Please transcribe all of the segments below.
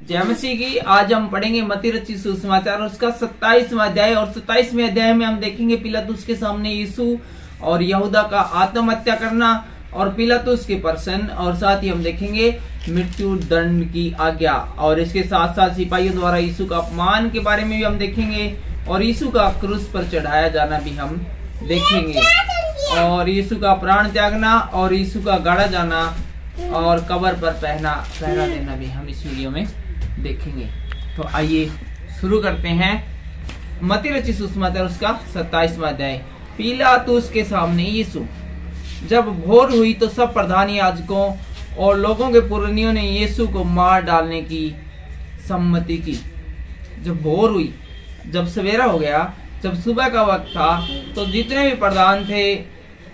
जय मसीह की। आज हम पढ़ेंगे मत्ती रचित सुसमाचार उसका 27वां अध्याय, और 27वें अध्याय में हम देखेंगे पिलातुस के सामने यीशु और यहूदा का आत्महत्या करना और पिलातुस के प्रश्न, और साथ ही हम देखेंगे मृत्यु दंड की आज्ञा, और इसके साथ साथ सिपाहियों द्वारा यीशु का अपमान के बारे में भी हम देखेंगे, और यीशु का क्रूस पर चढ़ाया जाना भी हम देखेंगे, और यीशु का प्राण त्यागना और यीशु का गाड़ा जाना और कब्र पर पहरा देना भी हम इस वीडियो में देखेंगे। तो आइए शुरू करते हैं। मत्ती रचित सुसमाचार उसका 27वां अध्याय। पिलातुस के सामने यीशु। जब भोर हुई तो सब प्रधान याजकों और लोगों के पुरनियों ने यीशु को मार डालने की सम्मति की। जब भोर हुई, जब सवेरा हो गया, जब सुबह का वक्त था, तो जितने भी प्रधान थे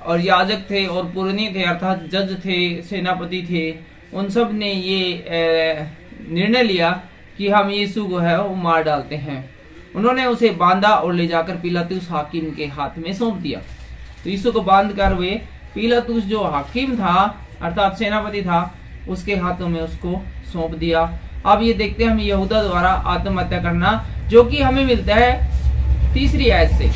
और याजक थे और पुरनी थे, अर्थात जज थे, सेनापति थे, उन सब ने ये निर्णय लिया कि हम यीशु को है वो मार डालते हैं। उन्होंने उसे बांधा और ले जाकर पिलातुस हाकिम के हाथ में सौंप दिया। तो यीशु को बांध कर वे पिलातुस जो हाकिम था अर्थात सेनापति था उसके हाथों में उसको सौंप दिया। अब ये देखते हैं हम यहूदा द्वारा आत्महत्या करना, जो कि हमें मिलता है 3री आयत से।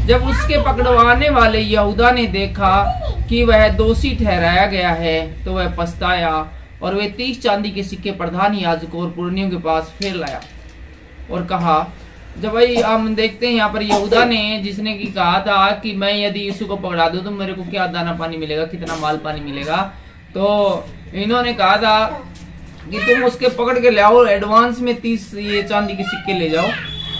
जब उसके पकड़वाने वाले यहूदा ने देखा कि वह दोषी ठहराया गया है तो वह पछताया और वे 30 चांदी के सिक्के प्रधान याजकों और पुरनियों के पास फेर लाया और कहा। जब भाई हम देखते हैं यहाँ पर यहूदा ने, जिसने की कहा था कि मैं यदि यीशु को पकड़ा दूं तो मेरे को क्या दाना पानी मिलेगा, कितना माल पानी मिलेगा, तो इन्होंने कहा था कि तुम उसके पकड़ के ले आओ, एडवांस में 30 ये चांदी के सिक्के ले जाओ।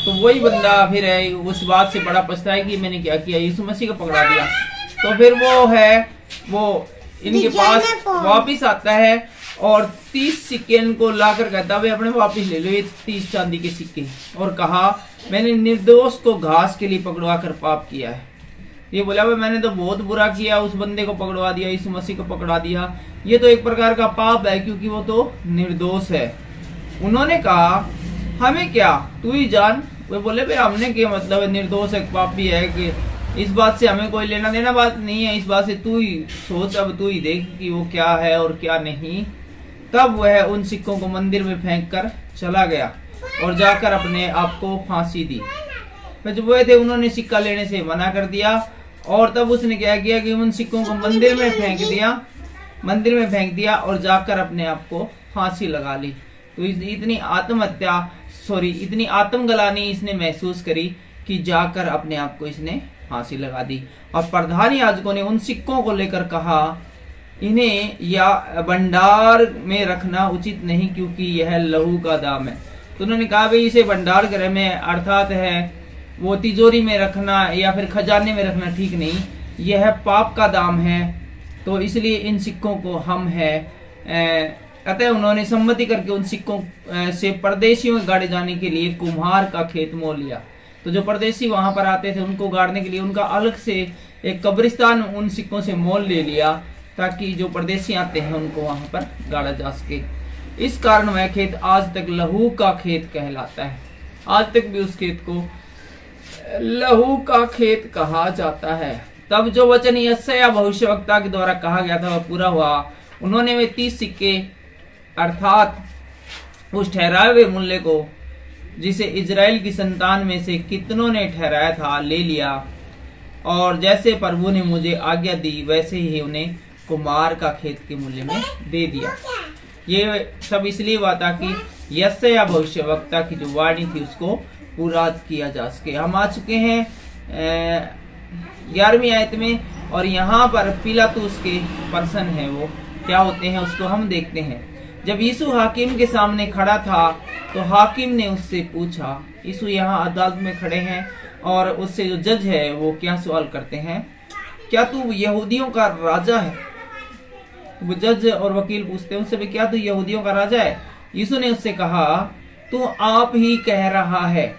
तो वही बंदा फिर है उस बात से बड़ा पछताया कि मैंने क्या किया, यीशु मसीह को पकड़ा दिया। तो फिर वो इनके पास वापिस आता है और 30 सिक्के इनको लाकर कहता है अपने वापिस ले लो ये 30 चांदी के सिक्के, और कहा मैंने निर्दोष को घास के लिए पकड़वा कर पाप किया है। ये बोला भाई मैंने तो बहुत बुरा किया, उस बंदे को पकड़वा दिया, यीशु मसीह को पकड़ा दिया, ये तो एक प्रकार का पाप है क्योंकि वो तो निर्दोष है। उन्होंने कहा हमें क्या, तू ही जान। वे बोले भाई हमने क्या मतलब है, निर्दोष है, पापी है, कि इस बात से हमें कोई लेना देना बात नहीं है, इस बात से तू ही सोच, अब तू ही देख कि वो क्या है और क्या नहीं। तब वह उन सिक्कों को मंदिर में फेंक कर चला गया और जाकर अपने आप को फांसी दी। जब वो थे उन्होंने सिक्का लेने से मना कर दिया, और तब उसने क्या किया कि उन सिक्कों को मंदिर में फेंक दिया और जाकर अपने आप को फांसी लगा ली। तो इतनी आत्मग्लानि इसने महसूस करी कि जाकर अपने आप को इसने फांसी लगा दी। और प्रधान याजकों ने उन सिक्कों को लेकर कहा इन्हें या भंडार में रखना उचित नहीं क्योंकि यह लहू का दाम है। तो उन्होंने कहा भाई इसे भंडार गृह में अर्थात है वो तिजोरी में रखना या फिर खजाने में रखना ठीक नहीं, यह पाप का दाम है, तो इसलिए इन सिक्कों को हम है अतः उन्होंने सम्मति करके उन सिक्कों से परदेशियों के गाड़े जाने के लिए कुम्हार का खेत मोल लिया। तो जो परदेशी वहां पर आते थे उनको गाड़ने के लिए उनका अलग से एक कब्रिस्तान उन सिक्कों से मोल ले लिया ताकि जो परदेशी आते हैं उनको वहां पर गाड़ा जा सके। इस कारण वह खेत आज तक लहू का खेत कहलाता है। आज तक भी उस खेत को लहू का खेत कहा जाता है। तब जो वचन यशायाह भविष्यवक्ता के द्वारा कहा गया था वह पूरा हुआ। उन्होंने वे 30 सिक्के अर्थात उस ठहराए हुए मूल्य को जिसे इजराइल की संतान में से कितनों ने ठहराया था ले लिया, और जैसे प्रभु ने मुझे आज्ञा दी वैसे ही उन्हें कुम्हार का खेत के मूल्य में दे दिया। ये सब इसलिए हुआ था कि यशायाह भविष्यवक्ता की जो वाणी थी उसको पूरा किया जा सके। हम आ चुके हैं 11वीं आयत में, और यहाँ पर पिलातुस के प्रश्न है वो क्या होते हैं उसको हम देखते हैं। जब यीशु हाकिम के सामने खड़ा था तो हाकिम ने उससे पूछा, यीशु यहाँ अदालत में खड़े हैं और उससे जो जज है वो क्या सवाल करते हैं, क्या तू यहूदियों का राजा है? वो जज और वकील पूछते हैं उससे भी क्या तू यहूदियों का राजा है? यीशु ने उससे कहा तू आप ही कह रहा है।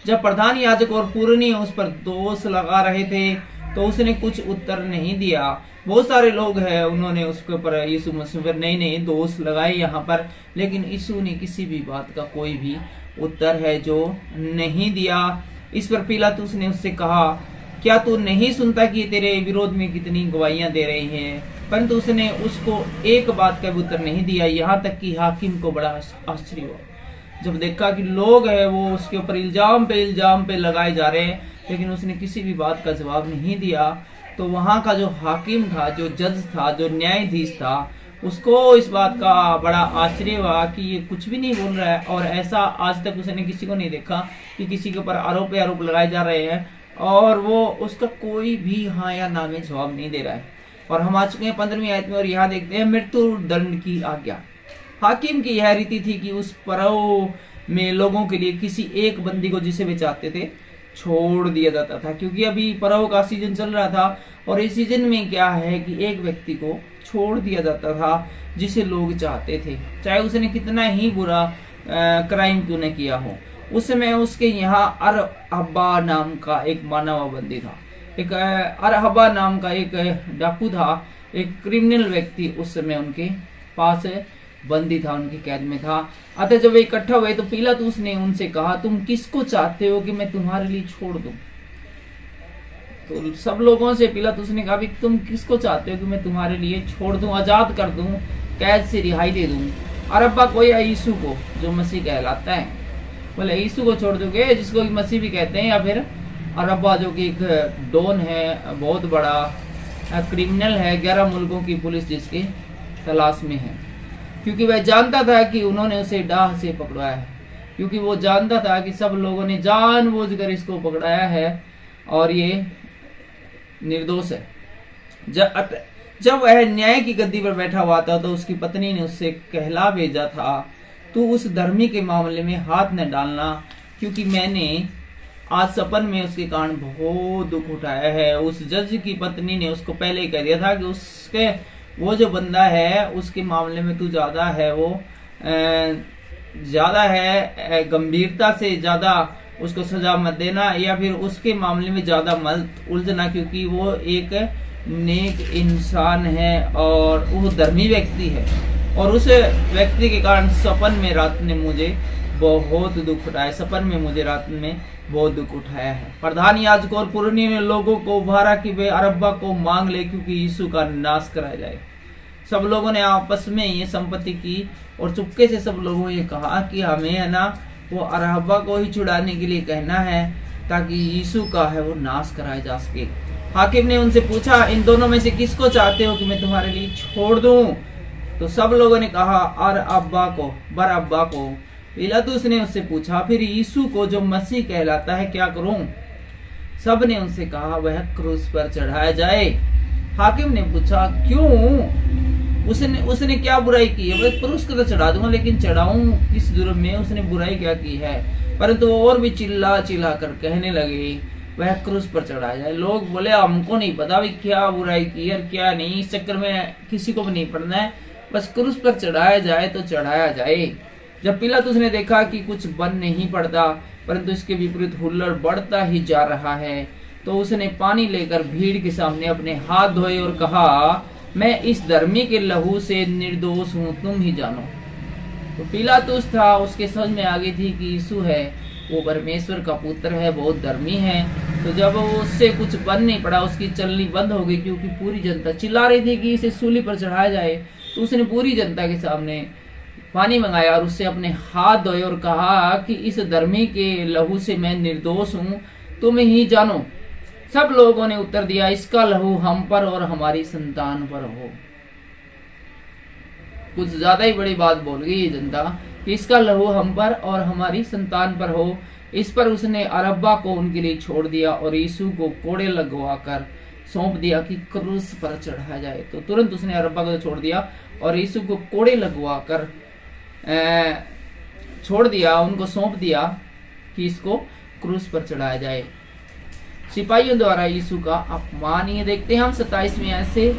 जब प्रधान याजक और पुरनी उस पर दोष लगा रहे थे तो उसने कुछ उत्तर नहीं दिया। बहुत सारे लोग हैं उन्होंने उसके ऊपर यीशु मसीह पर नए दोष लगाए यहाँ पर, लेकिन यीशु ने किसी भी बात का कोई भी उत्तर है जो नहीं दिया। इस पर पिलातुस ने उससे कहा क्या तू नहीं सुनता कि तेरे विरोध में कितनी गवाहियां दे रही हैं? परंतु उसने उसको एक बात का भी उत्तर नहीं दिया। यहाँ तक कि हाकिम को बड़ा आश्चर्य हुआ जब देखा कि लोग है वो उसके ऊपर इल्जाम पे लगाए जा रहे हैं, लेकिन उसने किसी भी बात का जवाब नहीं दिया। तो वहां का जो हाकिम था, जो जज था, जो न्यायाधीश था, उसको इस बात का बड़ा आश्चर्य हुआ कि ये कुछ भी नहीं बोल रहा है। और ऐसा आज तक उसने किसी को नहीं देखा कि किसी के ऊपर आरोप लगाए जा रहे हैं और वो उसका कोई भी हाँ या ना में जवाब नहीं दे रहा है। और हम आ चुके हैं 15वीं आयत में और यहाँ देखते हैं मृत्यु दंड की आज्ञा। हाकिम की यह रीति थी कि उस परव में लोगों के लिए किसी एक बंदी को जिसे वे चाहते थे छोड़ दिया जाता था, क्योंकि अभी परव का सीजन चल रहा था। और इस सीजन में क्या है कि एक व्यक्ति को छोड़ दिया जाता था जिसे लोग चाहते थे, चाहे उसने कितना ही बुरा क्राइम क्यों न किया हो। उस समय उसके यहाँ अरहबा नाम का एक मानव बंदी था, एक अरहबा नाम का एक डाकू था, एक क्रिमिनल व्यक्ति उस समय उनके पास बंदी था, उनकी कैद में था। अतः जब वे इकट्ठा हुए तो पिलातुस ने उनसे कहा, तुम किसको चाहते हो कि मैं तुम्हारे लिए छोड़ दूं? तो सब लोगों से पिलातुस ने कहा, तुम किसको चाहते हो कि मैं तुम्हारे लिए छोड़ दूं, आजाद कर दूं, कैद से रिहाई दे दूं? अरब्बा को या यीशु को जो मसीह कहलाता है? बोले यीशु को छोड़ दोगे जिसको मसीह भी कहते हैं, या फिर अरब्बा जो कि एक डॉन है, बहुत बड़ा क्रिमिनल है, 11 मुल्कों की पुलिस जिसके तलाश में है। क्योंकि वह जानता था कि उन्होंने उसे डाह से पकड़वाया है, क्योंकि वो जानता था कि सब लोगों ने जानबूझकर इसको पकड़ाया है और ये निर्दोष है। जब वह न्याय की गद्दी पर बैठा हुआ था तो उसकी पत्नी ने उससे कहला भेजा था, तू उस धर्मी के मामले में हाथ न डालना, क्योंकि मैंने आज सपन में उसके कारण बहुत दुख उठाया है। उस जज की पत्नी ने उसको पहले ही कह दिया था कि उसके वो जो बंदा है उसके मामले में तू ज्यादा है, वो ज्यादा है, गंभीरता से ज्यादा उसको सजा मत देना, या फिर उसके मामले में ज्यादा मत उलझना, क्योंकि वो एक नेक इंसान है और वो धर्मी व्यक्ति है। और उस व्यक्ति के कारण सपन में रात ने मुझे बहुत दुख उठाया, सपन में मुझे रात में बहुत दुख उठाया है। प्रधान याजक और पुरनियों ने लोगों को उभारा कि वे अरब्बा को मांग ले, क्योंकि यीशु का नाश कराया जाए। सब लोगों ने आपस में ये संपत्ति की और चुपके से सब लोगों ने कहा कि हमें है ना वो अरब्बा को ही छुड़ाने के लिए कहना है, ताकि यीशु का है वो नाश कराया जा सके। हाकिम ने उनसे पूछा, इन दोनों में से किसको चाहते हो कि मैं तुम्हारे लिए छोड़ दूं? तो सब लोगों ने कहा बरअब्बा को। पिलातुस ने उससे पूछा, फिर यीशु को जो मसीह कहलाता है क्या करूं? सब ने उनसे कहा, वह क्रूस पर चढ़ाया जाए। हाकिम ने पूछा, क्यों? उसने क्या बुराई की है? वह क्रूस पर चढ़ा दूंगा, लेकिन चढ़ाऊं किस जुर्म में? उसने बुराई क्या की है? परंतु वो और भी चिल्ला चिल्ला कर कहने लगे, वह क्रूस पर चढ़ाया जाए। लोग बोले, हमको नहीं पता भी क्या बुराई की है और क्या नहीं, इस चक्कर में किसी को भी नहीं पड़ना है, बस क्रूस पर चढ़ाया जाए तो चढ़ाया जाए। जब पिलातुस ने देखा कि कुछ बन नहीं पड़ता, परंतु इसके विपरीत हुल्लड़ बढ़ता ही जा रहा है, तो उसने पानी लेकर भीड़ के सामने अपने हाथ धोए और कहा, मैं इस धर्मी के लहू से निर्दोष हूँ, तुम ही जानो। तो पिलातुस था, उसके समझ में आ गई थी कि यीशु है वो परमेश्वर का पुत्र है, बहुत धर्मी है। तो जब उससे कुछ बन नहीं पड़ा, उसकी चलनी बंद हो गई, क्योंकि पूरी जनता चिल्ला रही थी कि इसे सूली पर चढ़ाया जाए। तो उसने पूरी जनता के सामने पानी मंगाया और उससे अपने हाथ धोए और कहा कि इस धर्मी के लहू से मैं निर्दोष हूँ, तुम ही जानो। सब लोगों ने उत्तर दिया, इसका लहू हम पर और हमारी संतान पर हो। कुछ ज्यादा ही बड़ी बात बोल गई ये जनता कि इसका लहू हम पर और हमारी संतान पर हो। इस पर उसने अरब्बा को उनके लिए छोड़ दिया और यीशु को कोड़े लगवाकर सौंप दिया कि क्रूस पर चढ़ाया जाए। तो तुरंत उसने अरब्बा को छोड़ दिया और यीशु को कोड़े लगवाकर छोड़ दिया, उनको सौंप दिया कि इसको क्रूस पर चढ़ाया जाए। सिपाहियों द्वारा यीशु का अपमान ये देखते हैं हम 27वें आयत से।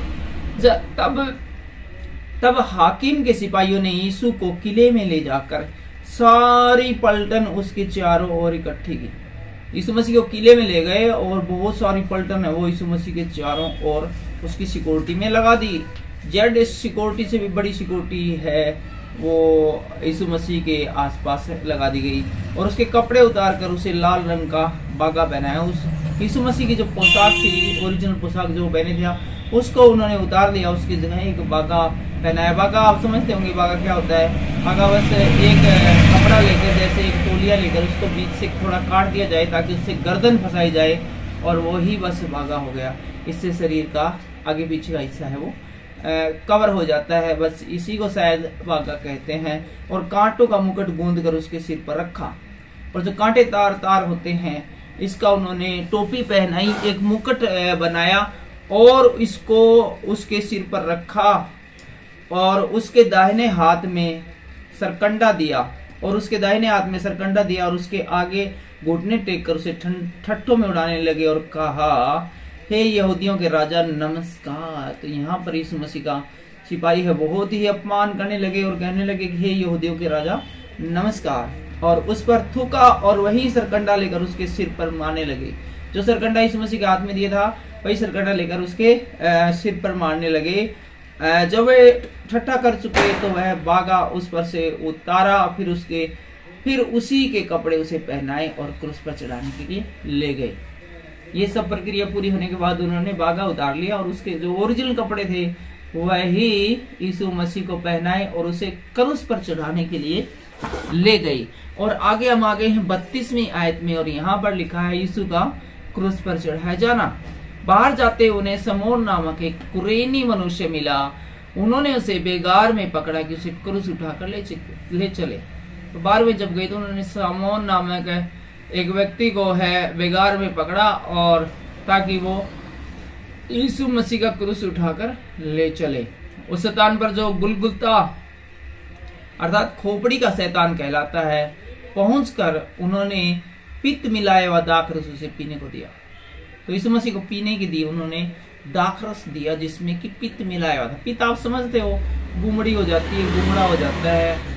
तब हाकिम के सिपाहियों ने यीशु को किले में ले जाकर सारी पलटन उसके चारों ओर इकट्ठी की। यीशु मसीह को किले में ले गए और बहुत सारी पलटन है वो यीशु मसीह के चारों ओर उसकी सिक्योरिटी में लगा दी। जेड सिक्योरिटी से भी बड़ी सिक्योरिटी है वो यीशु मसीह के आसपास लगा दी गई और उसके कपड़े उतार कर उसे लाल रंग का बागा पहनाया। उस यीशु मसीह की जो पोशाक थी, ओरिजिनल पोशाक जो पहने थे, उसको उन्होंने उतार दिया, उसकी जगह एक बागा पहनाया। बागा आप समझते होंगे, बागा क्या होता है। बागा बस एक कपड़ा लेकर, जैसे एक तौलिया लेकर उसको बीच से थोड़ा काट दिया जाए ताकि उससे गर्दन फंसाई जाए और वो ही बस बागा हो गया। इससे शरीर का आगे पीछे का हिस्सा है वो कवर हो जाता है, बस इसी को शायद बागा कहते हैं। और कांटों का मुकुट गूंद कर उसके सिर पर रखा, और जो कांटे तार तार होते हैं इसका उन्होंने टोपी पहनाई, एक मुकुट बनाया और इसको उसके सिर पर रखा, और उसके दाहिने हाथ में सरकंडा दिया, और उसके दाहिने हाथ में सरकंडा दिया और उसके आगे घुटने टेक कर उसे ठट्ठों में उड़ाने लगे और कहा, हे यहूदियों के राजा नमस्कार। तो यहाँ पर यीशु मसीह का सिपाही है बहुत ही अपमान करने लगे और कहने लगे कि हे यहूदियों के राजा नमस्कार, और उस पर थूका और वही सरकंडा लेकर उसके सिर पर मारने लगे। जो सरकंडा यीशु मसीह के हाथ में दिया था वही सरकंडा लेकर उसके सिर पर मारने लगे। जब वे ठट्ठा कर चुके तो वह बागा उस पर से उतारा, फिर उसी के कपड़े उसे पहनाए और क्रूस पर चढ़ाने के लिए ले गए। ये सब प्रक्रिया पूरी होने के बाद उन्होंने बागा उतार लिया और उसके जो ओरिजिनल कपड़े थे वही यीशु मसीह को पहनाए और उसे क्रूस पर चढ़ाने के लिए ले गई। और आगे हम आगे हैं 32वीं आयत में, और यहाँ पर लिखा है यीशु का क्रूस पर चढ़ाया जाना। बाहर जाते उन्हें समौन नामक एक कुरेनी मनुष्य मिला, उन्होंने उसे बेगार में पकड़ा कि उसे क्रूस उठाकर ले चले। तो 12वें जब गए तो उन्होंने समौन नामक एक व्यक्ति को है बेगार में पकड़ा, और ताकि वो यीशु मसीह का क्रूस उठाकर ले चले। उस शैतान पर जो गुलगुलता अर्थात खोपड़ी का शैतान कहलाता है, पहुंचकर उन्होंने पित्त मिलाया हुआ दाखरस उसे पीने को दिया। तो यीशु मसीह को पीने के लिए उन्होंने दाखरस दिया जिसमें कि पित्त मिलाया हुआ था। पित्त आप समझते हो, गुमड़ी हो जाती है, गुमड़ा हो जाता है,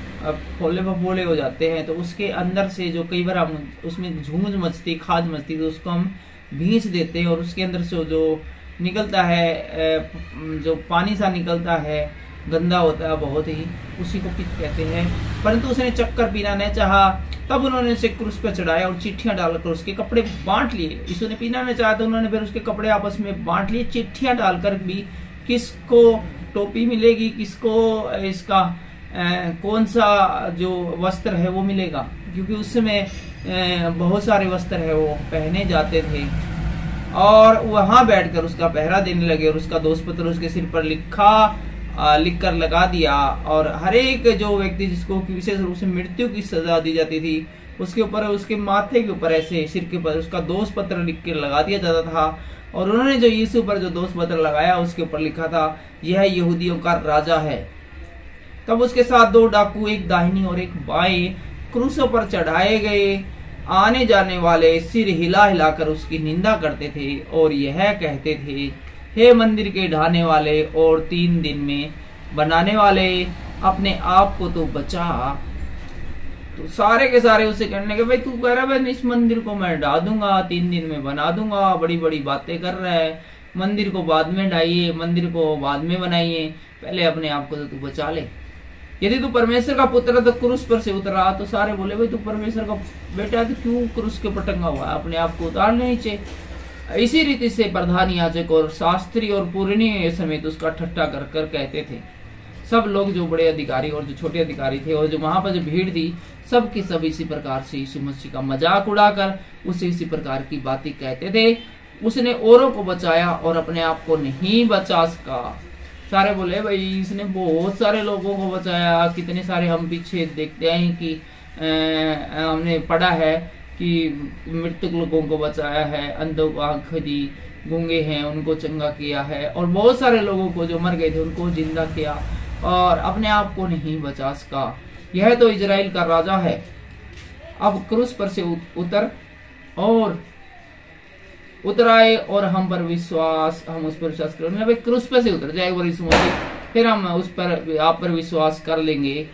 फोले फफोले हो जाते हैं, तो उसके अंदर से जो कई बार हम उसमें झूंझ मचती, खाज मचती, तो उसको हम भींच देते हैं और उसके अंदर से जो निकलता है, जो पानी सा निकलता है, गंदा होता है बहुत ही, उसी को पित्त कहते हैं। परंतु उसने चक्कर पीना नहीं चाहा, तब उन्होंने उसे क्रूस पर चढ़ाया और चिट्ठियां डालकर उसके कपड़े बांट लिए। यीशु ने पीना नहीं चाहा तो उन्होंने फिर उसके कपड़े आपस में बांट लिए, चिट्ठियां डालकर भी किसको टोपी मिलेगी, किसको इसका कौन सा जो वस्त्र है वो मिलेगा, क्योंकि उस समय बहुत सारे वस्त्र है वो पहने जाते थे। और वहां बैठकर उसका पहरा देने लगे और उसका दोष पत्र उसके सिर पर लिख कर लगा दिया। और हर एक जो व्यक्ति जिसको विशेष रूप से मृत्यु की सजा दी जाती थी उसके ऊपर, उसके माथे के ऊपर ऐसे सिर के ऊपर उसका दोष पत्र लिख कर लगा दिया जाता था। और उन्होंने जो यीशु पर जो दोष पत्र लगाया उसके ऊपर लिखा था, यह यहूदियों का राजा है। तब उसके साथ 2 डाकू, एक दाहिनी और एक बाएं, क्रूसों पर चढ़ाए गए। आने जाने वाले सिर हिला हिलाकर उसकी निंदा करते थे और यह कहते थे, हे मंदिर के ढाने वाले और 3 दिन में बनाने वाले, अपने आप को तो बचा। तो सारे के सारे उसे कहने के, भाई तू कह रहा है इस मंदिर को मैं ढा दूंगा, 3 दिन में बना दूंगा, बड़ी बड़ी बातें कर रहा है, मंदिर को बाद में ढाइए, मंदिर को बाद में बनाइए, पहले अपने आप को तो तू बचा ले। यदि तू परमेश्वर का पुत्र तो क्रूस पर से उतरा। तो सारे बोले, भाई तू परमेश्वर का बेटा है तो क्यों क्रूस के पर टंगा हुआ है, अपने आप को उतार लेनी चाहिए। इसी रीति से प्रधान याजक और शास्त्री और पुरनिये समेत उसका ठट्ठा कर कर कहते थे। सब लोग, जो बड़े अधिकारी और जो छोटे अधिकारी थे और जो वहां पर जो भीड़ थी, सब की सब इसी प्रकार से यीशु मसीह का मजाक उड़ाकर उसे इसी प्रकार की बातें कहते थे। उसने औरों को बचाया और अपने आप को नहीं बचा सका। सारे बोले, भाई इसने बहुत सारे लोगों को बचाया, कितने सारे हम पीछे देखते हैं कि हमने पढ़ा है कि मृतक लोगों को बचाया है, अंधों को आंख दी, गूंगे हैं उनको चंगा किया है, और बहुत सारे लोगों को जो मर गए थे उनको जिंदा किया, और अपने आप को नहीं बचा सका। यह तो इजराइल का राजा है। अब क्रूस पर से उतर आए और हम उस पर विश्वास करें। मतलब क्रूस पर से उतर जाए यीशु मसीह, फिर हम उस पर आप पर विश्वास कर लेंगे।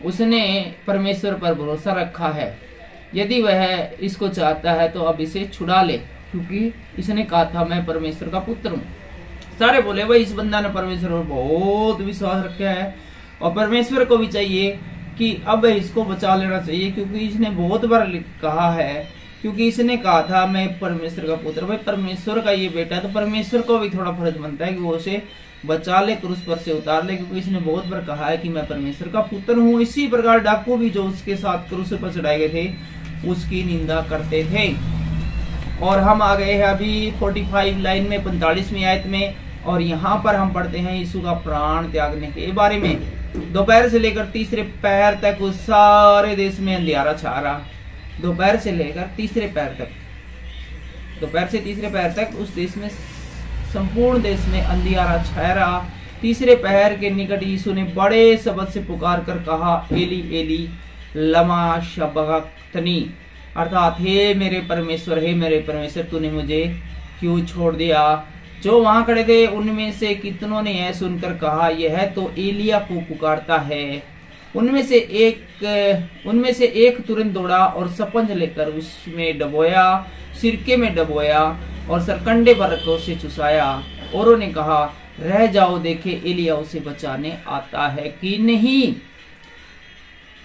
उसने परमेश्वर पर भरोसा रखा है, यदि वह इसको चाहता है तो अब इसे छुड़ा ले, क्योंकि इसने कहा था मैं परमेश्वर का पुत्र हूँ। सारे बोले, भाई इस बंदा ने परमेश्वर पर बहुत विश्वास रखा है और परमेश्वर को भी चाहिए कि अब इसको बचा लेना चाहिए, क्योंकि इसने बहुत बार कहा है कि क्योंकि इसने कहा था मैं परमेश्वर का पुत्र, भाई परमेश्वर का ये बेटा, तो परमेश्वर को भी थोड़ा फर्ज बनता है कि वो उसे बचा ले, क्रूस पर से उतार ले, क्योंकि इसने बहुत बार कहा है कि मैं परमेश्वर का पुत्र हूँ। इसी प्रकार डाकू भी जो उसके साथ क्रूस पर चढ़ाए गए थे उसकी निंदा करते थे। और हम आ गए हैं अभी 45 लाइन में 45वीं आयत में, और यहाँ पर हम पढ़ते हैं यीशु का प्राण त्यागने के बारे में। दोपहर से लेकर तीसरे पहर तक उस सारे देश में अंधियारा छा रहा। दोपहर से लेकर तीसरे पहर तक, दोपहर से तीसरे पहर तक उस देश में, संपूर्ण देश में अंधियारा छाया रहा। तीसरे पहर के निकट यीशु ने बड़े शब्द से पुकार कर कहा, एली एली लमा शबक्तनी, अर्थात हे मेरे परमेश्वर तूने मुझे क्यों छोड़ दिया। जो वहां खड़े थे उनमें से कितनों ने यह सुनकर कहा, यह तो एलिया को पुकारता है। उनमें से एक तुरंत दौड़ा और स्पंज लेकर उसमें डबोया, सिरके में डबोया और सरकंडे पर रखकर उसे चुसाया। और उन्होंने कहा, रह जाओ, देखे एलिया उसे बचाने आता है कि नहीं।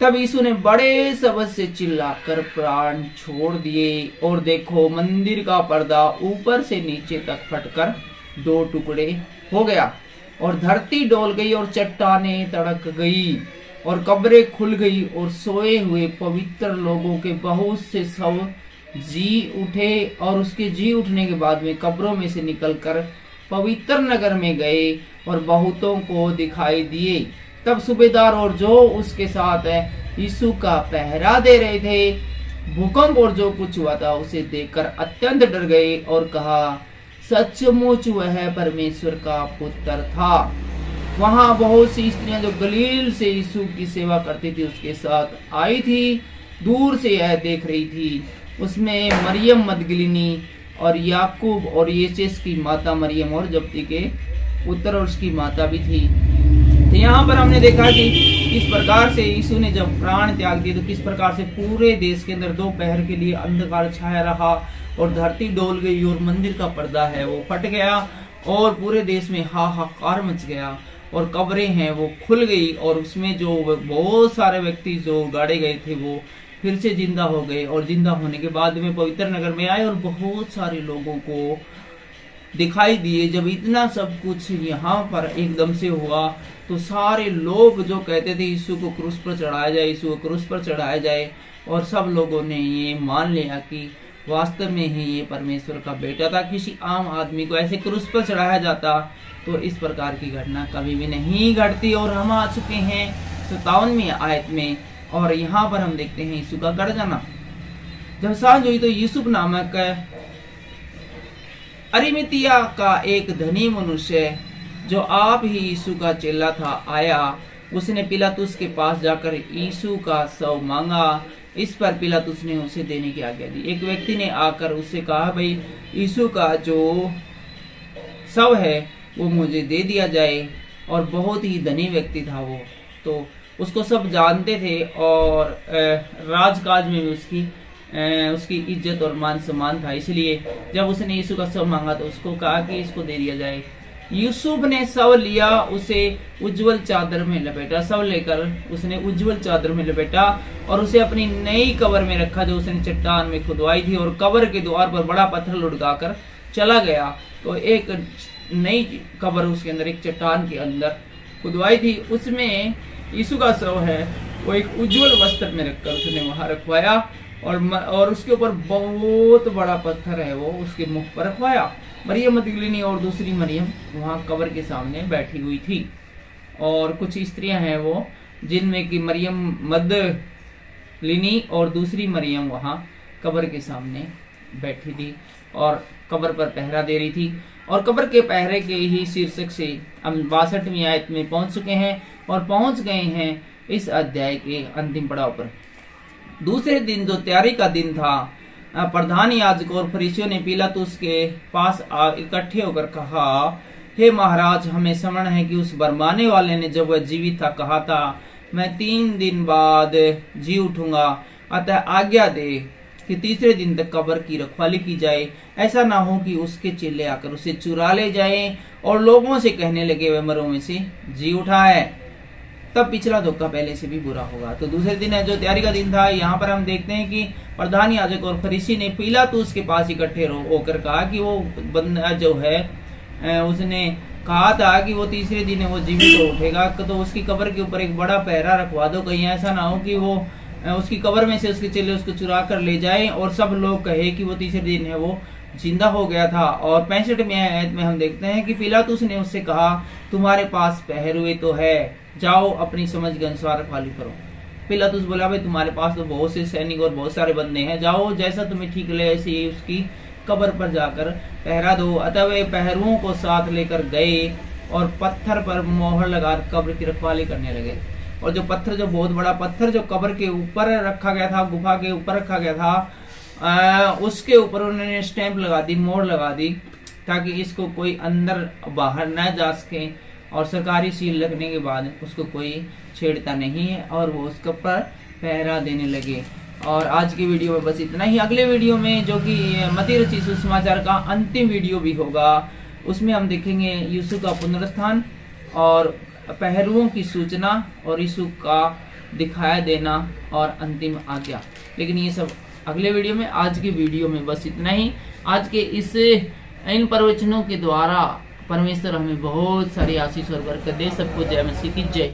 तब यीशु ने बड़े शब्द से चिल्लाकर प्राण छोड़ दिए, और देखो मंदिर का पर्दा ऊपर से नीचे तक फटकर 2 टुकड़े हो गया, और धरती डोल गई और चट्टानें तड़क गई और कब्रें खुल गई, और सोए हुए पवित्र लोगों के बहुत से शव जी उठे, और उसके जी उठने के बाद में कब्रों में से निकलकर पवित्र नगर में गए और बहुतों को दिखाई दिए। तब सूबेदार और जो उसके साथ यीशु का पहरा दे रहे थे भूकंप और जो कुछ हुआ था उसे देखकर अत्यंत डर गए और कहा, सचमुच वह परमेश्वर का पुत्र था। वहां बहुत सी स्त्रियां जो गलील से यीशु की सेवा करती थी उसके साथ आई थी, दूर से यह देख रही थी। उसमें मरियम मदगलिनी और याकूब और येसेस की माता मरियम और जब्दी के पुत्र और उसकी माता भी थी। तो यहाँ पर हमने देखा कि किस प्रकार से यीशु ने जब प्राण त्याग दिए तो किस प्रकार से पूरे देश के अंदर दोपहर के लिए अंधकार छाया रहा, और धरती डोल गई और मंदिर का पर्दा है वो फट गया, और पूरे देश में हाहाकार मच गया, और कब्रें हैं वो खुल गई, और उसमें जो बहुत सारे व्यक्ति जो गाड़े गए थे वो फिर से जिंदा हो गए, और जिंदा होने के बाद में पवित्र नगर में आए और बहुत सारे लोगों को दिखाई दिए। जब इतना सब कुछ यहाँ पर एकदम से हुआ तो सारे लोग जो कहते थे यीशु को क्रूस पर चढ़ाया जाए, यीशु को क्रूस पर चढ़ाया जाए, और सब लोगों ने ये मान लिया कि वास्तव में ही ये परमेश्वर का बेटा था। किसी आम आदमी को ऐसे क्रूस पर चढ़ाया जाता तो इस प्रकार की घटना कभी भी नहीं घटती। और हम आ चुके हैं 57वीं आयत में, और यहाँ पर हम देखते हैं यीशु का गड़ जाना। जब सांझ हुई तो यूसुफ नामक अरिमतिया का एक धनी मनुष्य जो आप ही यीशु का चेला था आया। उसने पिलातुस के पास जाकर यीशु का शव मांगा। इस पर पिलातुस ने उसे देने की आज्ञा दी। एक व्यक्ति ने आकर उससे कहा, भाई यीशु का जो शव है वो मुझे दे दिया जाए। और बहुत ही धनी व्यक्ति था वो, तो उसको सब जानते थे, और राजकाज में भी उसकी इज्जत और मान सम्मान था। इसलिए जब उसने यीशु का शव मांगा तो उसको कहा कि इसको दे दिया जाए। यूसुफ ने शव लिया, उसे उज्जवल चादर में लपेटा। शव लेकर उसने उज्जवल चादर में लपेटा और उसे अपनी नई कब्र में रखा जो उसने चट्टान में खुदवाई थी, और कब्र के द्वार पर बड़ा पत्थर लुढ़काकर चला गया। तो एक नई कब्र उसके अंदर, एक चट्टान के अंदर खुदवाई थी, उसमें यीशु का शव है वो एक उज्जवल वस्त्र में रखकर उसने वहां रखवाया, और उसके ऊपर बहुत बड़ा पत्थर है वो उसके मुख पर रखवाया। मरियम मदगलिनी और दूसरी मरियम वहां कब्र के सामने बैठी हुई थी, और कुछ स्त्रियां हैं वो जिनमें कि मरियम मदगलिनी और दूसरी मरियम वहां कब्र के सामने बैठी थी और कब्र पर पहरा दे रही थी। और कब्र के पहरे के ही शीर्षक से हम 62वीं आयत में पहुंच चुके हैं और पहुंच गए हैं इस अध्याय के अंतिम पड़ाव पर। दूसरे दिन जो तैयारी का दिन था, प्रधान याजक और फरीसियों ने पिलातुस के पास इकट्ठे होकर कहा, हे महाराज, हमें स्मरण है कि उस बरमाने वाले ने जब वह जीवित था कहा था, मैं 3 दिन बाद जी उठूंगा। अतः आज्ञा दे कि तीसरे दिन तक कब्र की रखवाली की जाए, ऐसा ना हो कि उसके चेले आकर उसे चुरा ले जाएं और लोगों से कहने लगे वह मरों में से जी उठा है। तब पिछला धोखा पहले से भी बुरा होगा। तो दूसरे दिन है जो तैयारी का दिन था, यहाँ पर हम देखते हैं कि प्रधान याजक और फरीसी ने पिलातुस के पास इकट्ठे होकर कहा कि वो बंदा जो है उसने कहा था कि वो तीसरे दिन वो जीवित उठेगा, तो उसकी कब्र के ऊपर एक बड़ा पहरा रखवा दो, कहीं ऐसा ना हो कि वो उसकी कब्र में से उसके चेले उसको चुरा कर ले जाए और सब लोग कहे कि वो तीसरे दिन है वो जिंदा हो गया था। और 65वें आयत में हम देखते हैं कि पिलातुस ने उससे कहा, तुम्हारे पास पहरुए तो है, जाओ अपनी समझ के अनुसार रखवाली करो। पिलातुस बोला, भाई तुम्हारे पास तो बहुत से सैनिक और बहुत सारे बंदे हैं, जाओ जैसा तुम्हें ठीक लगे ऐसे ही उसकी कब्र पर जाकर पहरा दो। अतः वे पहरुओं को साथ लेकर गए और पत्थर पर मोहर लगा कब्र की रखवाली करने लगे। और जो पत्थर, जो बहुत बड़ा पत्थर जो कब्र के ऊपर रखा गया था, गुफा के ऊपर रखा गया था, उसके ऊपर उन्होंने स्टैंप लगा दी, मोहर लगा दी, ताकि इसको कोई अंदर बाहर न जा सके। और सरकारी सील लगने के बाद उसको कोई छेड़ता नहीं है और वो उसके ऊपर पहरा देने लगे। और आज की वीडियो में बस इतना ही। अगले वीडियो में जो कि मत्ती रचित सुसमाचार का अंतिम वीडियो भी होगा, उसमें हम देखेंगे यीशु का पुनरुत्थान और पहरुओं की सूचना और यीशु का दिखाया देना और अंतिम आज्ञा। लेकिन ये सब अगले वीडियो में। आज की वीडियो में बस इतना ही। आज के इन प्रवचनों के द्वारा परमेश्वर हमें बहुत सारी आशीष और बरकत दे। सबको जय मसीह की जय।